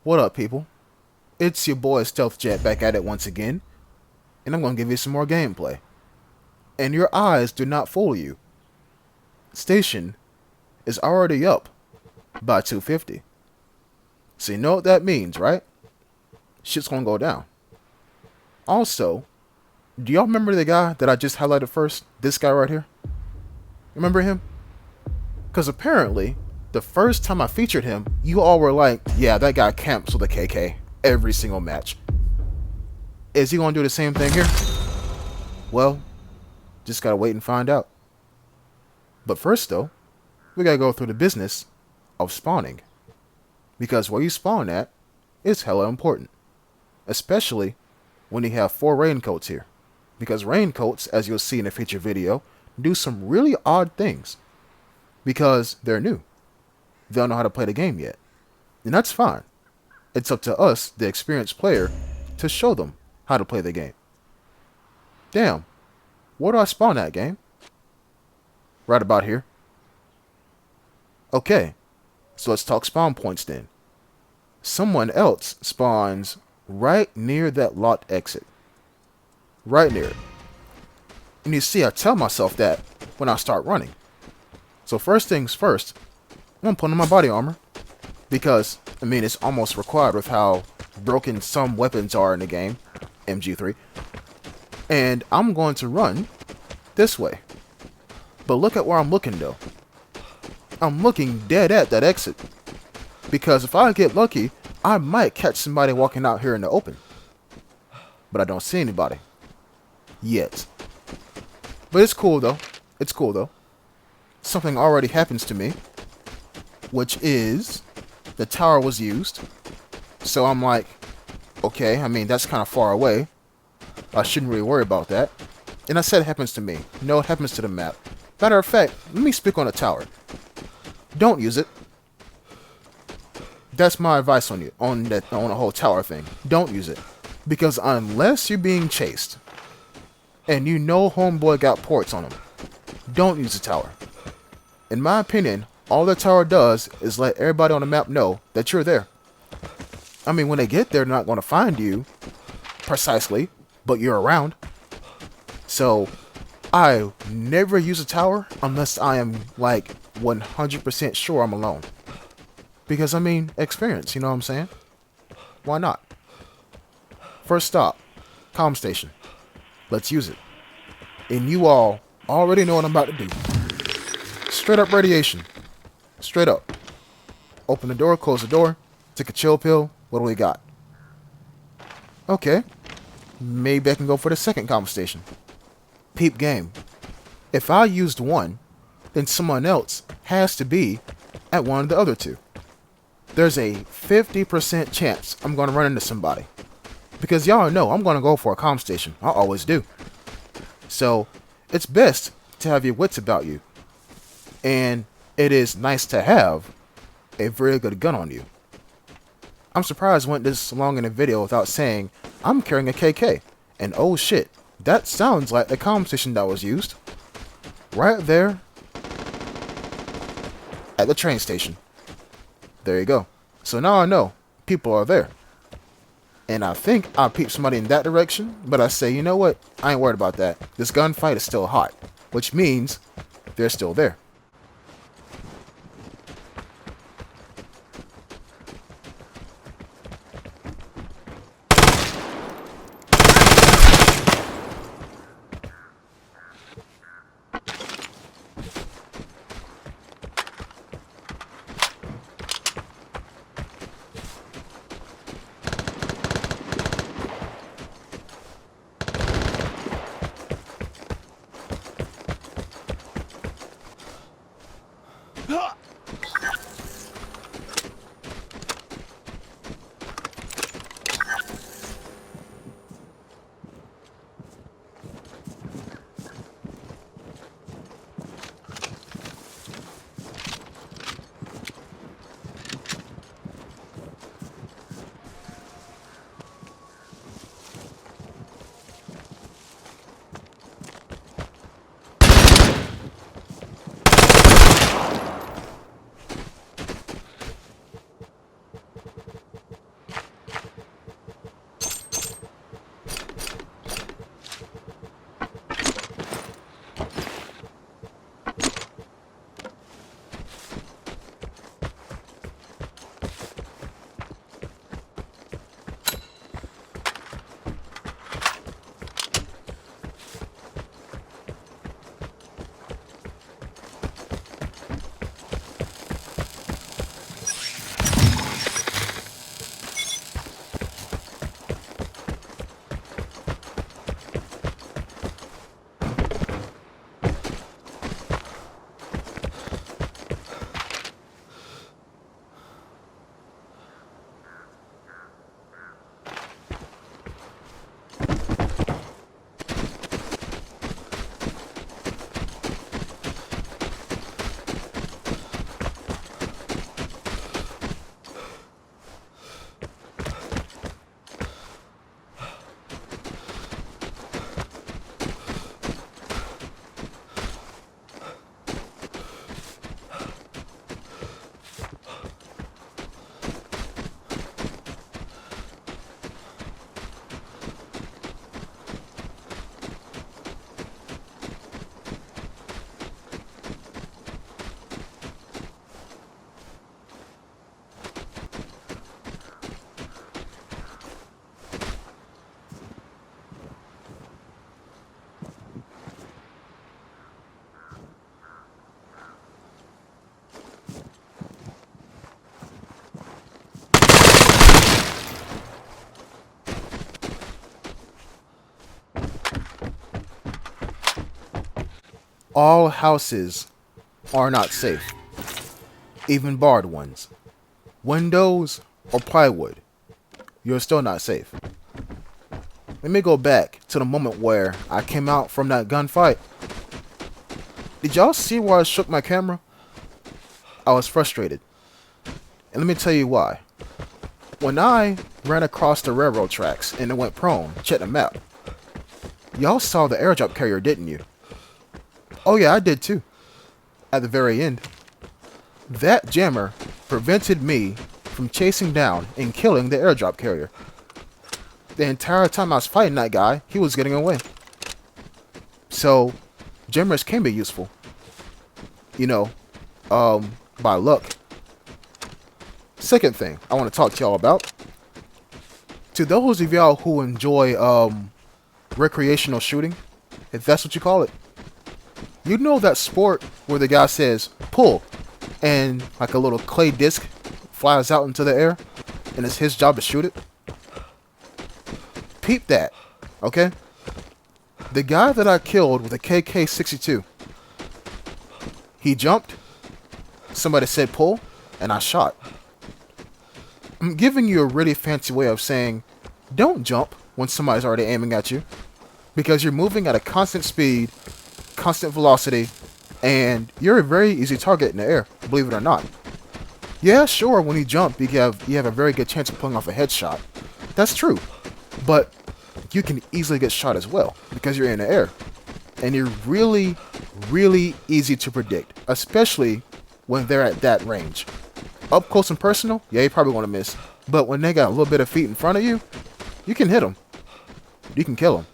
What up, people? It's your boy Stealth Jet back at it once again, and I'm going to give you some more gameplay. And your eyes do not fool you. Station is already up by 250. So you know what that means, right? Shit's going to go down. Also, do y'all remember the guy that I just highlighted first? This guy right here? Remember him? Because apparently, the first time I featured him, you all were like, yeah, that guy camps with a KK every single match. Is he going to do the same thing here? Well, just got to wait and find out. But first though, we got to go through the business of spawning. Because where you spawn at is hella important. Especially when you have 4 raincoats here. Because raincoats, as you'll see in a future video, do some really odd things. Because they're new. They don't know how to play the game yet. And that's fine. It's up to us, the experienced player, to show them how to play the game. Damn. Where do I spawn at, game? Right about here. Okay. So let's talk spawn points then. Someone else spawns right near that locked exit. Right near it. And you see, I tell myself that when I start running. So first things first, I'm going to put on my body armor. Because, I mean, it's almost required with how broken some weapons are in the game. MG3. And I'm going to run this way. But look at where I'm looking though. I'm looking dead at that exit. Because if I get lucky, I might catch somebody walking out here in the open. But I don't see anybody. Yet. But it's cool though. It's cool though. Something already happens to me. Which is, the tower was used. So I'm like, okay, I mean, that's kind of far away. I shouldn't really worry about that. And I said it happens to me. No, it happens to the map. Matter of fact, let me speak on the tower. Don't use it. That's my advice on you, on the whole tower thing. Don't use it. Because unless you're being chased, and you know homeboy got ports on him, don't use the tower. In my opinion, all the tower does is let everybody on the map know that you're there. I mean, when they get there, they're not going to find you precisely, but you're around. So, I never use a tower unless I am like 100% sure I'm alone. Because, I mean, experience, you know what I'm saying? Why not? First stop, comm station. Let's use it. And you all already know what I'm about to do. Straight up radiation. Straight up. Open the door, close the door, take a chill pill. What do we got? Okay. Maybe I can go for the second comm station. Peep game. If I used one, then someone else has to be at one of the other two. There's a 50% chance I'm going to run into somebody. Because y'all know I'm going to go for a comm station. I always do. So, it's best to have your wits about you. And it is nice to have a very good gun on you. I'm surprised I went this long in a video without saying I'm carrying a KK. And oh shit, that sounds like the comm station that was used. Right there at the train station. There you go. So now I know people are there. And I think I peeped somebody in that direction, but I say, you know what? I ain't worried about that. This gunfight is still hot, which means they're still there. All houses are not safe, even barred ones. Windows or plywood, you're still not safe. Let me go back to the moment where I came out from that gunfight. Did y'all see where I shook my camera? I was frustrated. And let me tell you why. When I ran across the railroad tracks and it went prone, check the map. Y'all saw the airdrop carrier, didn't you? Oh yeah, I did too. At the very end. That jammer prevented me from chasing down and killing the airdrop carrier. The entire time I was fighting that guy, he was getting away. So, jammers can be useful. You know, by luck. Second thing I want to talk to y'all about. To those of y'all who enjoy recreational shooting, if that's what you call it. You know that sport where the guy says, pull, and like a little clay disc flies out into the air, and it's his job to shoot it? Peep that, okay? The guy that I killed with a KK-62, he jumped, somebody said pull, and I shot. I'm giving you a really fancy way of saying, don't jump when somebody's already aiming at you, because you're moving at a constant speed, constant velocity, and you're a very easy target in the air, believe it or not. Yeah, sure, when you jump, you have a very good chance of pulling off a headshot. That's true. But you can easily get shot as well, because you're in the air. And you're really, really easy to predict, especially when they're at that range. Up close and personal, yeah, you probably want to miss. But when they got a little bit of feet in front of you, you can hit them. You can kill them.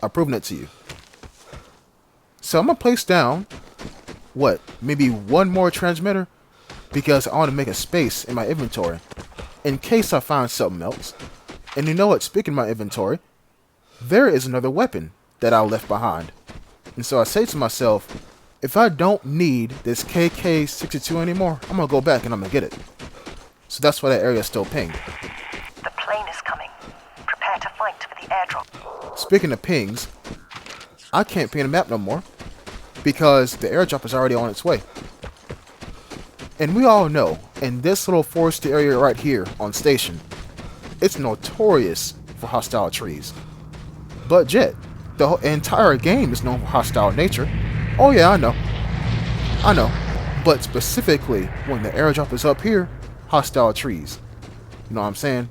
I've proven it to you. So I'm going to place down, maybe one more transmitter, because I want to make a space in my inventory in case I find something else. And you know what, speaking of my inventory, there is another weapon that I left behind. And so I say to myself, if I don't need this KK-62 anymore, I'm going to go back and I'm going to get it. So that's why that area is still pinged. The plane is coming. Prepare to fight for the airdrop. Speaking of pings, I can't ping the map no more because the airdrop is already on its way. And we all know, in this little forested area right here on station, it's notorious for hostile trees. But Jet, the entire game is known for hostile nature. Oh yeah, I know. But specifically, when the airdrop is up here, hostile trees. You know what I'm saying?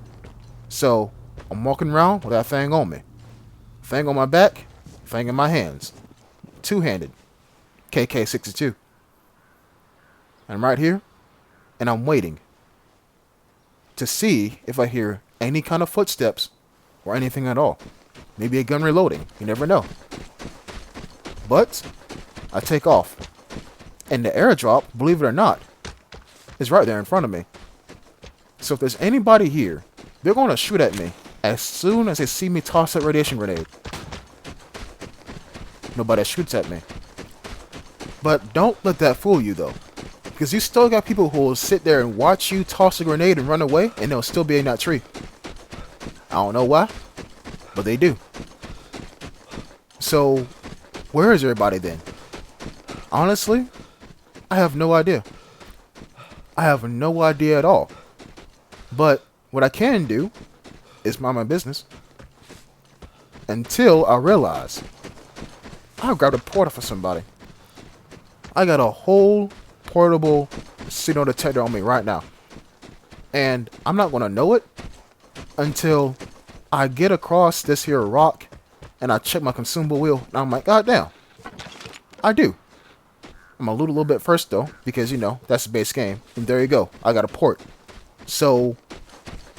So, I'm walking around with that thing on me. Thing on my back, thing in my hands. Two-handed. KK-62. And I'm right here, and I'm waiting to see if I hear any kind of footsteps or anything at all. Maybe a gun reloading. You never know. But I take off. And the airdrop, believe it or not, is right there in front of me. So if there's anybody here, they're going to shoot at me as soon as they see me toss that radiation grenade. Nobody shoots at me. But don't let that fool you though. Because you still got people who will sit there and watch you toss a grenade and run away, and they'll still be in that tree. I don't know why, but they do. So, where is everybody then? Honestly, I have no idea. I have no idea at all. But what I can do is mind my business. Until I realize I grabbed a portal for somebody. I got a whole portable signal detector on me right now. And I'm not going to know it until I get across this here rock and I check my consumable wheel. And I'm like, God damn. I do. I'm going to loot a little bit first though, because you know, that's the base game. And there you go. I got a port. So,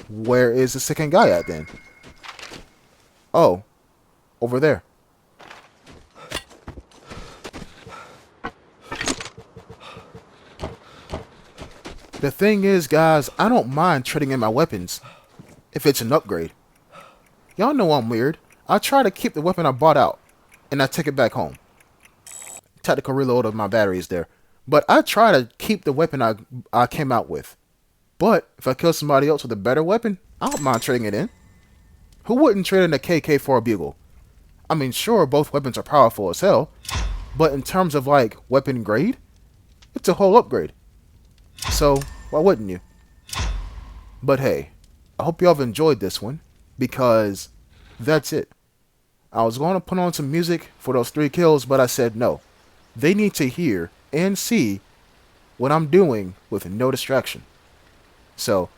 where is the second guy at then? Oh, over there. The thing is, guys, I don't mind trading in my weapons if it's an upgrade. Y'all know I'm weird. I try to keep the weapon I bought out, and I take it back home. Tactical reload of my batteries there. But I try to keep the weapon I came out with. But if I kill somebody else with a better weapon, I don't mind trading it in. Who wouldn't trade in a KK for a bugle? I mean, sure, both weapons are powerful as hell, But in terms of like weapon grade, it's a whole upgrade. So why wouldn't you? But hey, I hope you all have enjoyed this one, because that's it. I was going to put on some music for those 3 kills, but I said no. They need to hear and see what I'm doing with no distraction. So,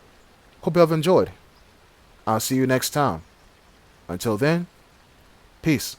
hope you have enjoyed. I'll see you next time. Until then, peace.